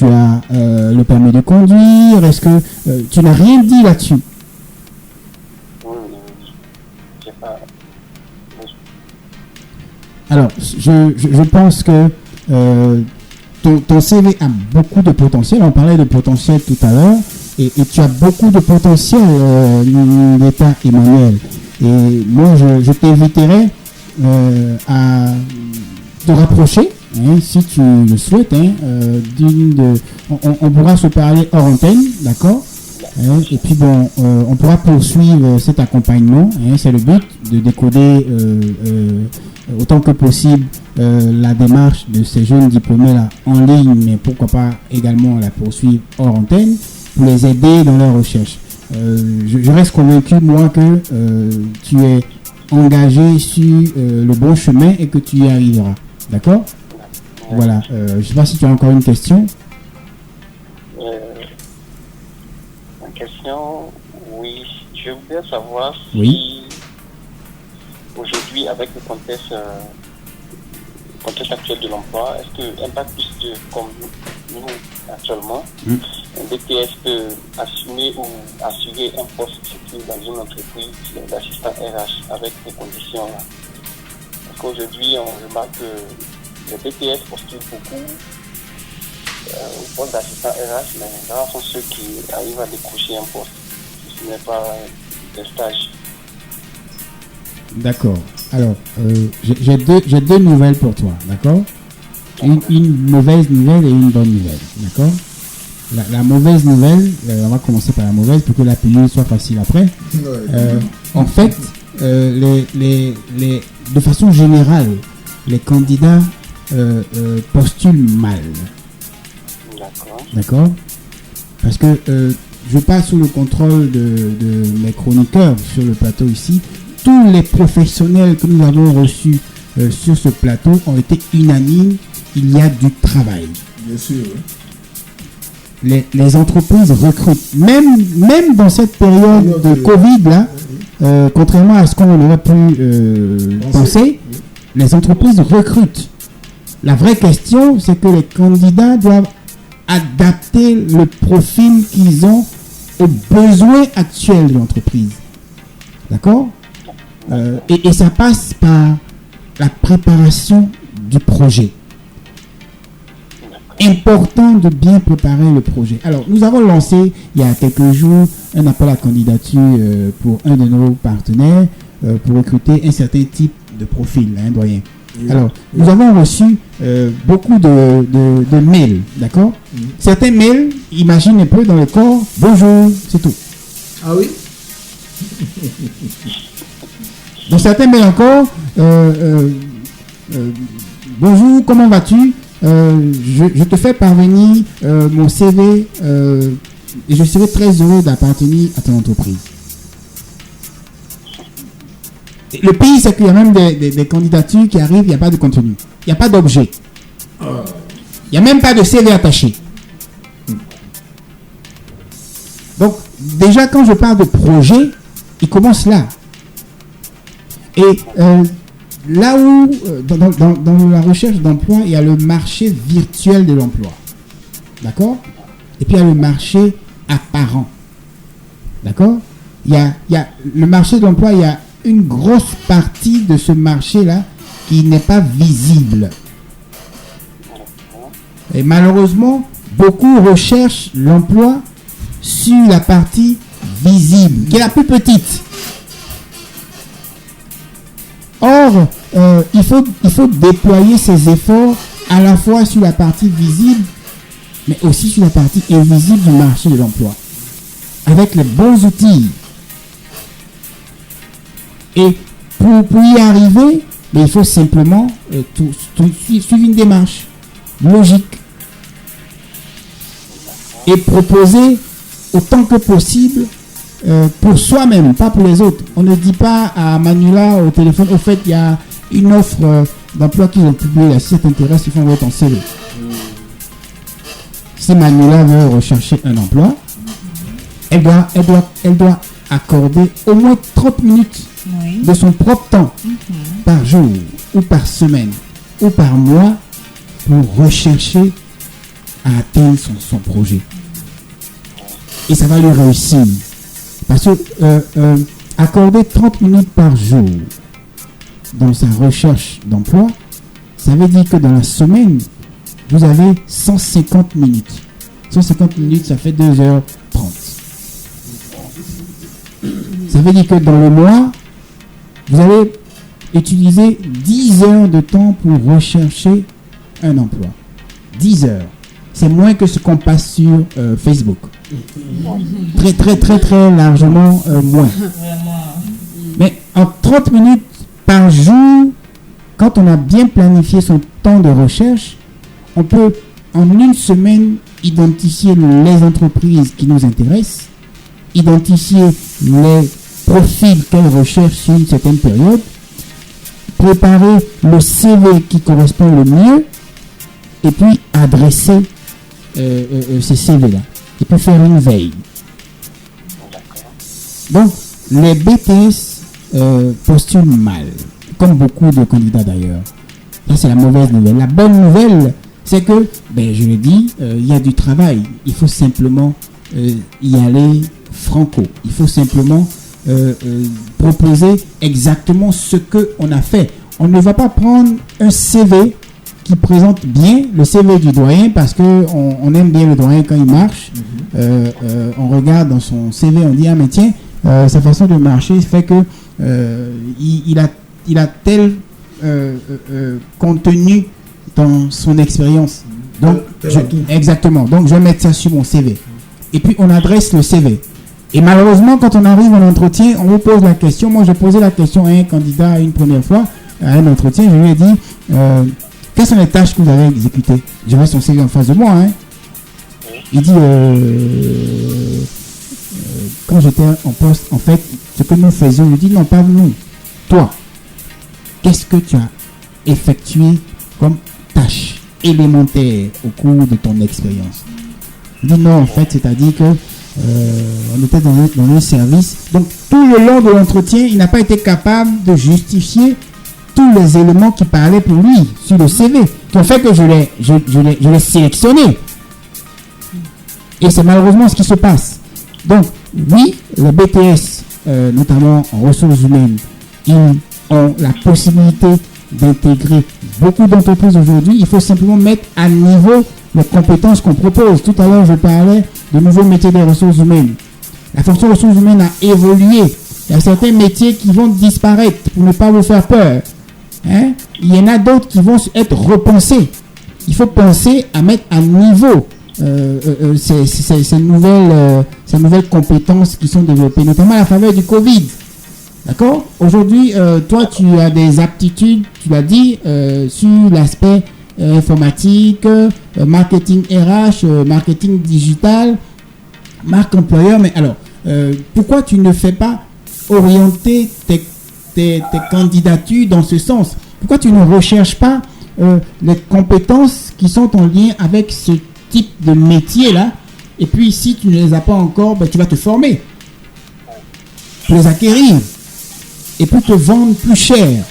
as le permis de conduire? Est-ce que tu n'as rien dit là-dessus? Oui. J'ai pas. Alors, je pense que ton CV a beaucoup de potentiel. On parlait de potentiel tout à l'heure. Et tu as beaucoup de potentiel, Ngeta Emmanuel. Et moi, je t'inviterai à te rapprocher, si tu le souhaites, on pourra se parler hors antenne, d'accord? Et puis bon, on pourra poursuivre cet accompagnement. C'est le but de décoder autant que possible la démarche de ces jeunes diplômés là en ligne, mais pourquoi pas également la poursuivre hors antenne pour les aider dans leur recherche. Je reste convaincu, moi, que tu es engagé sur le bon chemin et que tu y arriveras. D'accord? Voilà. Je ne sais pas si tu as encore une question. Une question, oui. Je voudrais savoir Oui. si aujourd'hui, avec le contexte actuel de l'emploi, est-ce qu'un bac plus 2 comme nous actuellement, un BTS peut assumer ou assurer un poste sécurisé dans une entreprise d'assistant RH avec ces conditions-là? Parce qu'aujourd'hui, on remarque que les BTS postulent beaucoup au poste d'assistant RH, mais rares sont ceux qui arrivent à décrocher un poste, si ce n'est pas des stages. D'accord. Alors, j'ai deux nouvelles pour toi, d'accord? Une mauvaise nouvelle et une bonne nouvelle, d'accord? La mauvaise nouvelle, on va commencer par la mauvaise pour que la pilule soit facile après. En fait, de façon générale, les candidats postulent mal. D'accord? Parce que je passe sous le contrôle de mes chroniqueurs sur le plateau ici. Tous les professionnels que nous avons reçus sur ce plateau ont été unanimes. Il y a du travail. Bien sûr. Oui. Les entreprises recrutent. Même dans cette période de Covid, là, contrairement à ce qu'on aurait pu penser, les entreprises recrutent. La vraie question, c'est que les candidats doivent adapter le profil qu'ils ont aux besoins actuels de l'entreprise. D'accord? Et ça passe par la préparation du projet. Important de bien préparer le projet. Alors, nous avons lancé il y a quelques jours un appel à candidature pour un de nos partenaires pour recruter un certain type de profil, doyen. Alors, nous avons reçu beaucoup de mails, d'accord? Certains mails, imagine un peu dans le corps, bonjour, c'est tout. Ah oui? Dans certains mails encore, bonjour, comment vas-tu? Je te fais parvenir mon CV et je serai très heureux d'appartenir à ton entreprise. Le pays, c'est qu'il y a même des candidatures qui arrivent, il n'y a pas de contenu, il n'y a pas d'objet, il n'y a même pas de CV attaché. Donc, déjà, quand je parle de projet, il commence là. Et là où, dans la recherche d'emploi, il y a le marché virtuel de l'emploi. D'accord? Et puis il y a le marché apparent. D'accord? Il y a le marché de l'emploi, il y a une grosse partie de ce marché-là qui n'est pas visible. Et malheureusement, beaucoup recherchent l'emploi sur la partie visible, qui est la plus petite. Or, alors, il faut déployer ses efforts à la fois sur la partie visible, mais aussi sur la partie invisible du marché de l'emploi, avec les bons outils. Et pour y arriver, mais il faut simplement suivre une démarche logique et proposer autant que possible pour soi-même, pas pour les autres. On ne dit pas à Manuela au téléphone, au fait, il y a une offre d'emploi qu'ils ont publiée, là, si ça t'intéresse, il faut envoyer ton CV. Si Manuela veut rechercher un emploi, elle doit accorder au moins 30 minutes de son propre temps par jour ou par semaine ou par mois pour rechercher à atteindre son projet. Et ça va lui réussir. Parce que accorder 30 minutes par jour dans sa recherche d'emploi, ça veut dire que dans la semaine, vous avez 150 minutes. 150 minutes, ça fait 2h30. Ça veut dire que dans le mois, vous allez utiliser 10 heures de temps pour rechercher un emploi. 10 heures. C'est moins que ce qu'on passe sur Facebook. Très largement moins. Mais en 30 minutes par jour, quand on a bien planifié son temps de recherche, on peut en une semaine identifier les entreprises qui nous intéressent, identifier les profils qu'elles recherchent sur une certaine période, préparer le CV qui correspond le mieux, et puis adresser ces CV-là. Et puis faire une veille. Donc, les BTS postulent mal, comme beaucoup de candidats d'ailleurs. Ça, c'est la mauvaise nouvelle. La bonne nouvelle, c'est que, je le dis, il y a du travail. Il faut simplement y aller franco. Il faut simplement proposer exactement ce qu'on a fait. On ne va pas prendre un CV qui présente bien le CV du doyen parce qu'on aime bien le doyen quand il marche. On regarde dans son CV, on dit, ah mais tiens, sa façon de marcher fait que il a tel contenu dans son expérience. Donc, exactement. Donc, je vais mettre ça sur mon CV. Et puis, on adresse le CV. Et malheureusement, quand on arrive en entretien, on vous pose la question. Moi, j'ai posé la question à un candidat une première fois, à un entretien. Je lui ai dit, quelles sont les tâches que vous avez exécutées? J'avais son CV en face de moi. Il dit, quand j'étais en poste, en fait, ce que nous faisions, je dis, non, pas nous. Toi, qu'est-ce que tu as effectué comme tâche élémentaire au cours de ton expérience? Il dit, non, en fait, c'est-à-dire que on était dans un service. Donc, tout le long de l'entretien, il n'a pas été capable de justifier tous les éléments qui parlaient pour lui sur le CV, qui ont fait que je l'ai sélectionné. Et c'est malheureusement ce qui se passe. Donc, oui, le BTS, notamment en ressources humaines, ils ont la possibilité d'intégrer beaucoup d'entreprises aujourd'hui. Il faut simplement mettre à niveau les compétences qu'on propose. Tout à l'heure, je parlais de nouveaux métiers des ressources humaines. La fonction ressources humaines a évolué. Il y a certains métiers qui vont disparaître pour ne pas vous faire peur. Il y en a d'autres qui vont être repensés. Il faut penser à mettre à niveau ces nouvelles compétences qui sont développées, notamment à la faveur du Covid. D'accord? Aujourd'hui, toi, tu as des aptitudes, tu l'as dit, sur l'aspect informatique, marketing RH, marketing digital, marque employeur. Mais alors, pourquoi tu ne fais pas orienter tes candidatures dans ce sens? Pourquoi tu ne recherches pas les compétences qui sont en lien avec ce type de métier-là? Et puis, si tu ne les as pas encore, tu vas te former pour les acquérir et pour te vendre plus cher.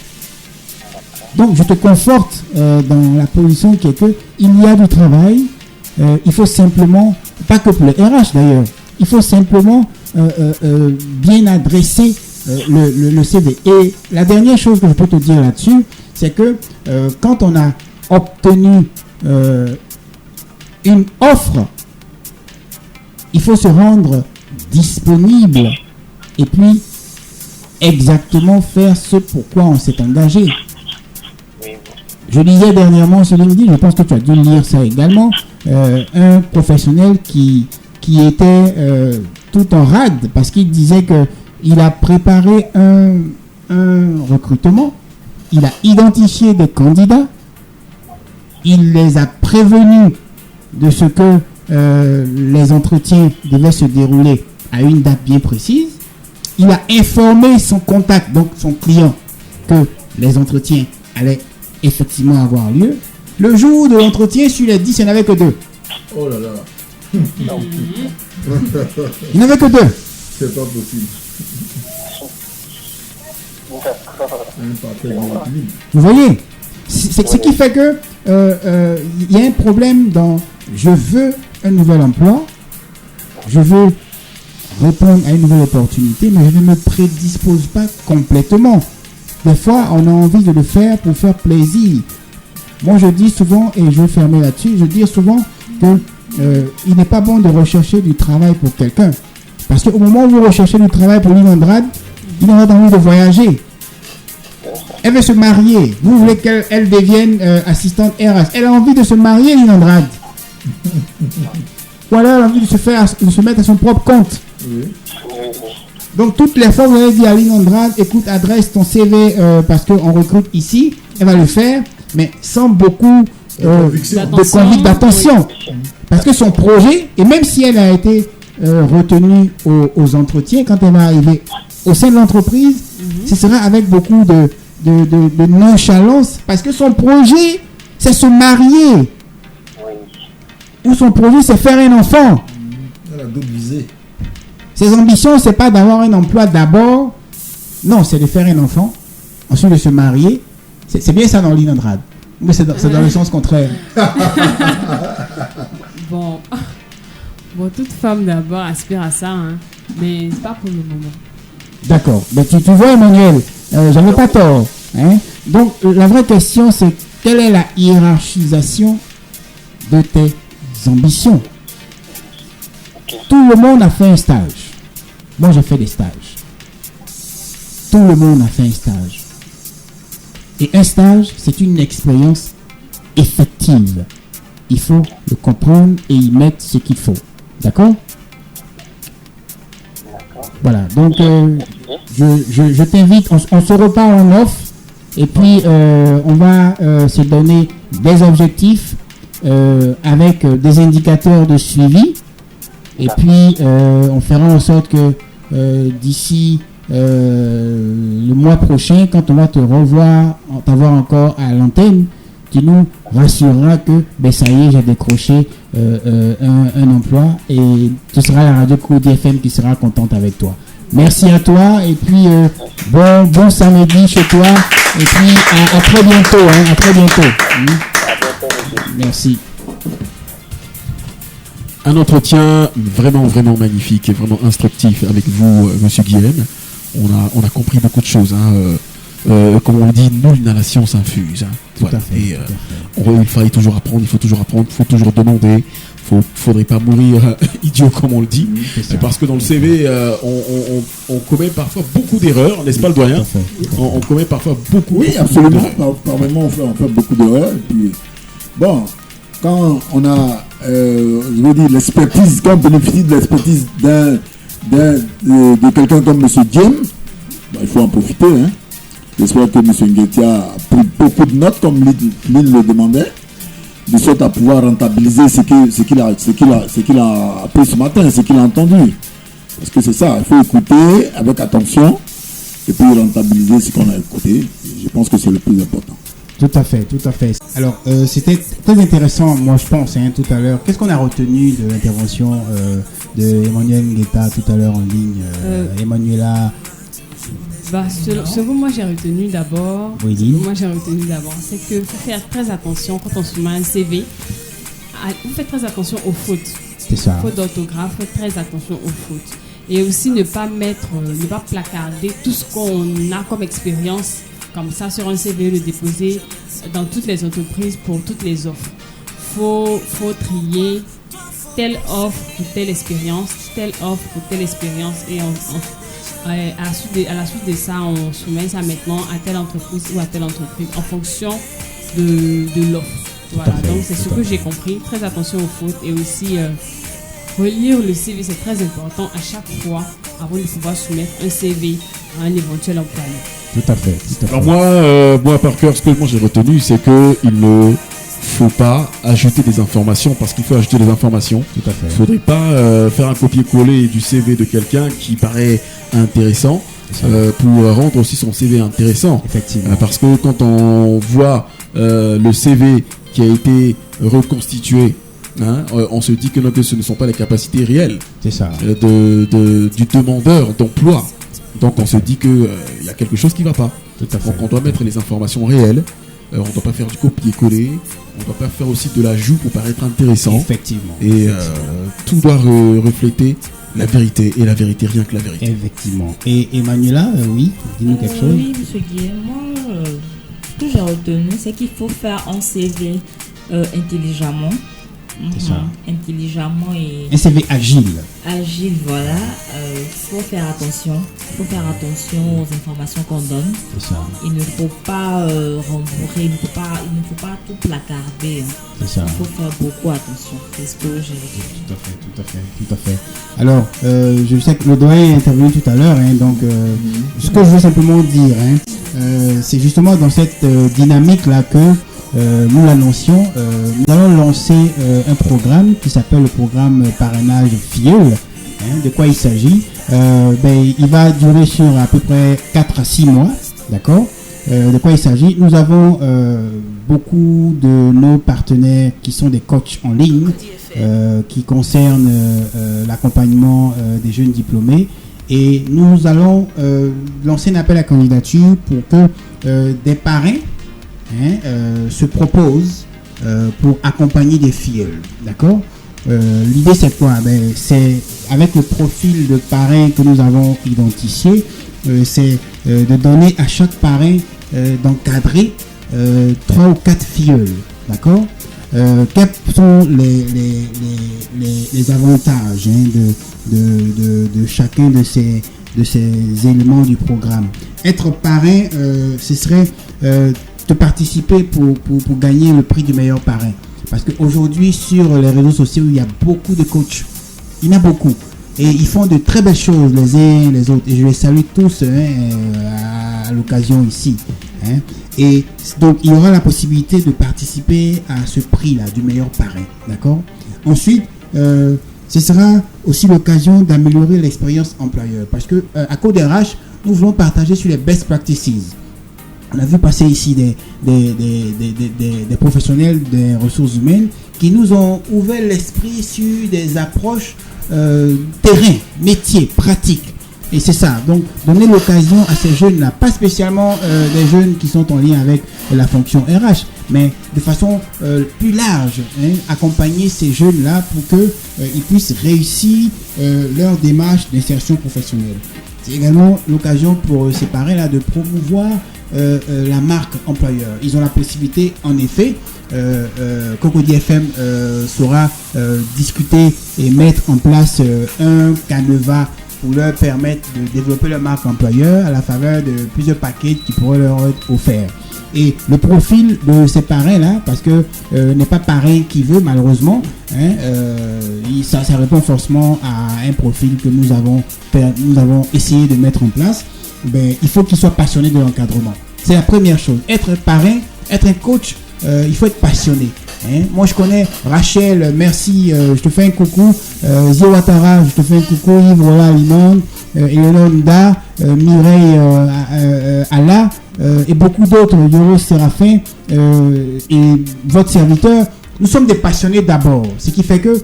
Donc, je te conforte dans la position qui est que il y a du travail. Il faut simplement, pas que pour les RH d'ailleurs, il faut simplement bien adresser le CV. Et la dernière chose que je peux te dire là-dessus, c'est que quand on a obtenu une offre, il faut se rendre disponible et puis exactement faire ce pourquoi on s'est engagé. Oui. Je lisais dernièrement sur LinkedIn, je pense que tu as dû lire ça également, un professionnel qui était tout en rade parce qu'il disait qu'il a préparé un recrutement, il a identifié des candidats, il les a prévenus de ce que les entretiens devaient se dérouler à une date bien précise. Il a informé son contact, donc son client, que les entretiens allaient effectivement avoir lieu. Le jour de l'entretien, sur les 10, il n'y en avait que 2. Oh là là. Il n'y en avait que 2. C'est pas possible. Un parfait équilibre. Vous voyez, c'est ce qui fait que il y a un problème dans je veux un nouvel emploi, je veux répondre à une nouvelle opportunité, mais je ne me prédispose pas complètement. Des fois, on a envie de le faire pour faire plaisir. Moi, je dis souvent, et je vais fermer là-dessus, je dis souvent que il n'est pas bon de rechercher du travail pour quelqu'un. Parce qu'au moment où vous recherchez du travail pour Lynn Andrade, il aura envie de voyager. Elle veut se marier. Vous voulez qu'elle devienne assistante RH. Elle a envie de se marier, Lynn Andrade. Ou alors elle a envie de se mettre à son propre compte. Oui. Donc toutes les fois vous allez dire à Lynn Andrade, écoute, adresse ton CV parce qu'on recrute ici, elle va le faire, mais sans beaucoup d'attention. Parce que son projet, et même si elle a été retenue aux entretiens, quand elle va arriver au sein de l'entreprise, ce sera avec beaucoup de nonchalance, parce que son projet, c'est se marier. Ou son projet, c'est faire un enfant. Elle a double visée. Ses ambitions, c'est pas d'avoir un emploi d'abord. Non, c'est de faire un enfant. Ensuite, de se marier. C'est bien ça dans Lynn Andrade. Mais c'est dans le sens contraire. Bon, toute femme d'abord aspire à ça, hein, mais c'est pas pour le moment. D'accord. Mais tu vois, Emmanuel, j'avais pas tort. Hein? Donc, la vraie question, c'est quelle est la hiérarchisation de tes ambitions? Tout le monde a fait un stage. Moi, j'ai fait des stages. Tout le monde a fait un stage. Et un stage, c'est une expérience effective. Il faut le comprendre et y mettre ce qu'il faut. D'accord? Voilà. Donc, je t'invite, on se reparle en off. Et puis, on va se donner des objectifs avec des indicateurs de suivi. Et puis, on fera en sorte que d'ici le mois prochain, quand on va te revoir, t'avoir encore à l'antenne, tu nous rassureras que ça y est, j'ai décroché un emploi et ce sera la radio Code FM qui sera contente avec toi. Merci à toi et puis bon samedi chez toi et puis à très bientôt. À très bientôt. Merci. Un entretien vraiment magnifique et vraiment instructif avec vous, Monsieur Guilhem. On a compris beaucoup de choses. Comme on le dit, nulle n'a la science infuse. Voilà. Et il faut toujours apprendre, il faut toujours demander. Faudrait pas mourir idiot comme on le dit. C'est parce que dans le CV, on commet parfois beaucoup d'erreurs, n'est-ce pas le doyen? On commet parfois beaucoup. Oui, absolument. Par moment, on fait beaucoup d'erreurs. Et puis, bon, quand on a, je veux dire, l'expertise, quand on bénéficie de l'expertise de quelqu'un comme M. Diem, il faut en profiter. Hein. J'espère que M. Nguetia a pris beaucoup de notes, comme Lynn le demandait, de sorte à pouvoir rentabiliser ce qu'il a appris ce matin, ce qu'il a entendu. Parce que c'est ça, il faut écouter avec attention et puis rentabiliser ce qu'on a écouté. Je pense que c'est le plus important. Tout à fait. Alors, c'était très intéressant, moi je pense, tout à l'heure. Qu'est-ce qu'on a retenu de l'intervention de Emmanuel Ngueta tout à l'heure en ligne Emmanuela. Ce que moi j'ai retenu d'abord, c'est que faut faire très attention quand on soumet un CV. Vous faites très attention aux fautes. C'est ça. Fautes d'orthographe, faites très attention aux fautes. Et aussi ne pas placarder tout ce qu'on a comme expérience comme ça sur un CV, le déposer dans toutes les entreprises pour toutes les offres. Faut trier telle offre pour telle expérience, telle offre pour telle expérience et à la suite de ça, on soumet ça maintenant à telle entreprise ou à telle entreprise en fonction de l'offre. Voilà, donc c'est ce que j'ai compris. Très attention aux fautes et aussi relire le CV, c'est très important à chaque fois avant de pouvoir soumettre un CV à un éventuel employeur. Tout à fait. Alors moi par cœur, ce que moi j'ai retenu, c'est qu'il ne faut pas ajouter des informations parce qu'il faut ajouter des informations. Tout à fait. Il ne faudrait pas faire un copier-coller du CV de quelqu'un qui paraît intéressant pour rendre aussi son CV intéressant. Effectivement. Parce que quand on voit le CV qui a été reconstitué, on se dit que ce ne sont pas les capacités réelles C'est ça. du demandeur d'emploi. Donc on se dit qu'il y a quelque chose qui ne va pas. Tout à fait. Donc on doit mettre les informations réelles. On ne doit pas faire du copier-coller. On ne doit pas faire aussi de l'ajout pour paraître intéressant. Effectivement. Et tout doit refléter la vérité. Et la vérité, rien que la vérité. Effectivement. Et Emmanuela, oui, dis-nous quelque chose. Oui, monsieur Guillaume, moi, ce que j'ai retenu, c'est qu'il faut faire un CV intelligemment. C'est ça. Intelligemment et Un CV agile. agile, voilà. Faut faire attention. Il faut faire attention aux informations qu'on donne. C'est ça. Il ne faut pas rembourrer, il ne faut pas tout placarder. C'est ça. Il faut faire beaucoup attention. C'est ce que j'ai retenu. Tout à fait. Alors, je sais que le doyen est intervenu tout à l'heure, donc ce que je veux simplement dire, c'est justement dans cette dynamique-là que nous l'annoncions, nous allons lancer un programme qui s'appelle le programme parrainage filleul. De quoi il s'agit? Il va durer sur à peu près 4 à 6 mois, d'accord? De quoi il s'agit? Nous avons beaucoup de nos partenaires qui sont des coachs en ligne qui concernent l'accompagnement des jeunes diplômés, et nous allons lancer un appel à candidature pour que des parrains se proposent pour accompagner des filleuls, d'accord? L'idée c'est quoi? C'est avec le profil de parrain que nous avons identifié, c'est de donner à chaque parrain d'encadrer 3 ou 4 filleuls, d'accord? Quels sont les avantages de chacun de ces éléments du programme? Être parrain, ce serait de participer pour gagner le prix du meilleur parrain. Parce qu'aujourd'hui, sur les réseaux sociaux, il y a beaucoup de coachs. Il y en a beaucoup. Et ils font de très belles choses les uns les autres. Et je les salue tous à l'occasion ici. Et donc, il y aura la possibilité de participer à ce prix-là du meilleur parrain. D'accord? Ensuite, ce sera aussi l'occasion d'améliorer l'expérience employeur. Parce que à Code RH, nous voulons partager sur les best practices. On a vu passer ici des professionnels des ressources humaines qui nous ont ouvert l'esprit sur des approches terrain, métier, pratique. Et c'est ça. Donc, donner l'occasion à ces jeunes-là, pas spécialement des jeunes qui sont en lien avec la fonction RH, mais de façon plus large, accompagner ces jeunes-là pour qu'ils puissent réussir leur démarche d'insertion professionnelle. C'est également l'occasion pour ces parrains-là de promouvoir la marque employeur. Ils ont la possibilité, en effet, Cocody FM saura discuter et mettre en place un canevas pour leur permettre de développer leur marque employeur à la faveur de plusieurs paquets qui pourraient leur être offerts. Et le profil de ces parrains-là, parce que n'est pas parrain qui veut, malheureusement, ça répond forcément à un profil que nous avons essayé de mettre en place. Il faut qu'il soit passionné de l'encadrement. C'est la première chose. Être parrain, être un coach, il faut être passionné. Moi, je connais Rachel, merci, je te fais un coucou. Zio Ouattara, je te fais un coucou. Yves Rola Limon, Eleonore Nda, Mireille Allah, et beaucoup d'autres, Yoro Séraphin, et votre serviteur. Nous sommes des passionnés d'abord, ce qui fait que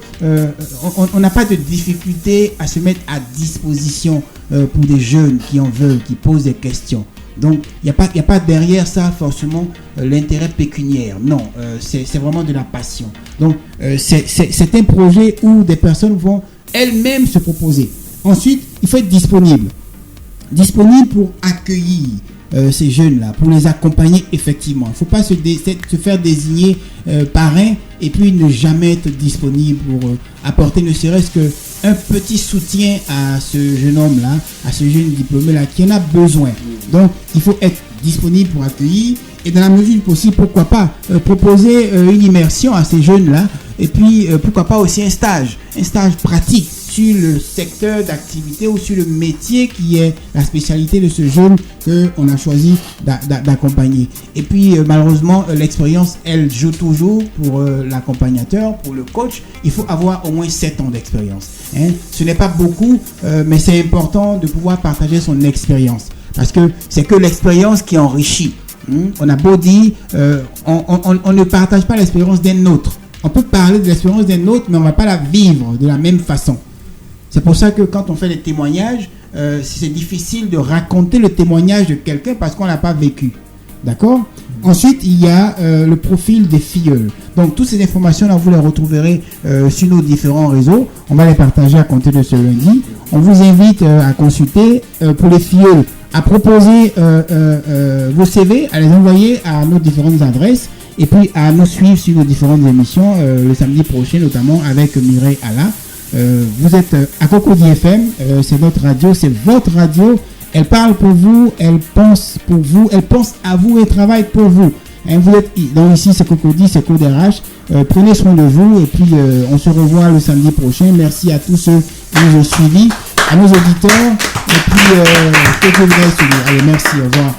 on n'a pas de difficulté à se mettre à disposition pour des jeunes qui en veulent, qui posent des questions. Donc, il n'y a pas derrière ça forcément l'intérêt pécuniaire. Non, c'est vraiment de la passion. Donc, c'est un projet où des personnes vont elles-mêmes se proposer. Ensuite, il faut être disponible. Disponible pour accueillir ces jeunes-là, pour les accompagner effectivement. Il ne faut pas se faire désigner parrain et puis ne jamais être disponible pour apporter ne serait-ce que un petit soutien à ce jeune homme-là, à ce jeune diplômé-là qui en a besoin. Donc, il faut être disponible pour accueillir et dans la mesure du possible, pourquoi pas proposer une immersion à ces jeunes-là et puis pourquoi pas aussi un stage pratique sur le secteur d'activité ou sur le métier qui est la spécialité de ce jeune qu'on a choisi d'accompagner. Et puis malheureusement, l'expérience, elle joue toujours pour l'accompagnateur, pour le coach. Il faut avoir au moins 7 ans d'expérience. Ce n'est pas beaucoup, mais c'est important de pouvoir partager son expérience. Parce que c'est que l'expérience qui enrichit. On a beau dire, on ne partage pas l'expérience d'un autre. On peut parler de l'expérience d'un autre, mais on ne va pas la vivre de la même façon. C'est pour ça que quand on fait des témoignages, c'est difficile de raconter le témoignage de quelqu'un parce qu'on ne l'a pas vécu. D'accord ? Ensuite, il y a le profil des filleuls. Donc, toutes ces informations-là, vous les retrouverez sur nos différents réseaux. On va les partager à compter de ce lundi. On vous invite à consulter pour les filleuls, à proposer vos CV, à les envoyer à nos différentes adresses et puis à nous suivre sur nos différentes émissions le samedi prochain, notamment avec Mireille Alla. Vous êtes à Cocody FM, c'est notre radio, c'est votre radio. Elle parle pour vous, elle pense pour vous, elle pense à vous et travaille pour vous. Vous êtes donc ici, c'est Cocody, c'est Code RH. Prenez soin de vous et puis on se revoit le samedi prochain. Merci à tous ceux qui nous ont suivis, à nos auditeurs et puis que vous allez. Allez, merci, au revoir.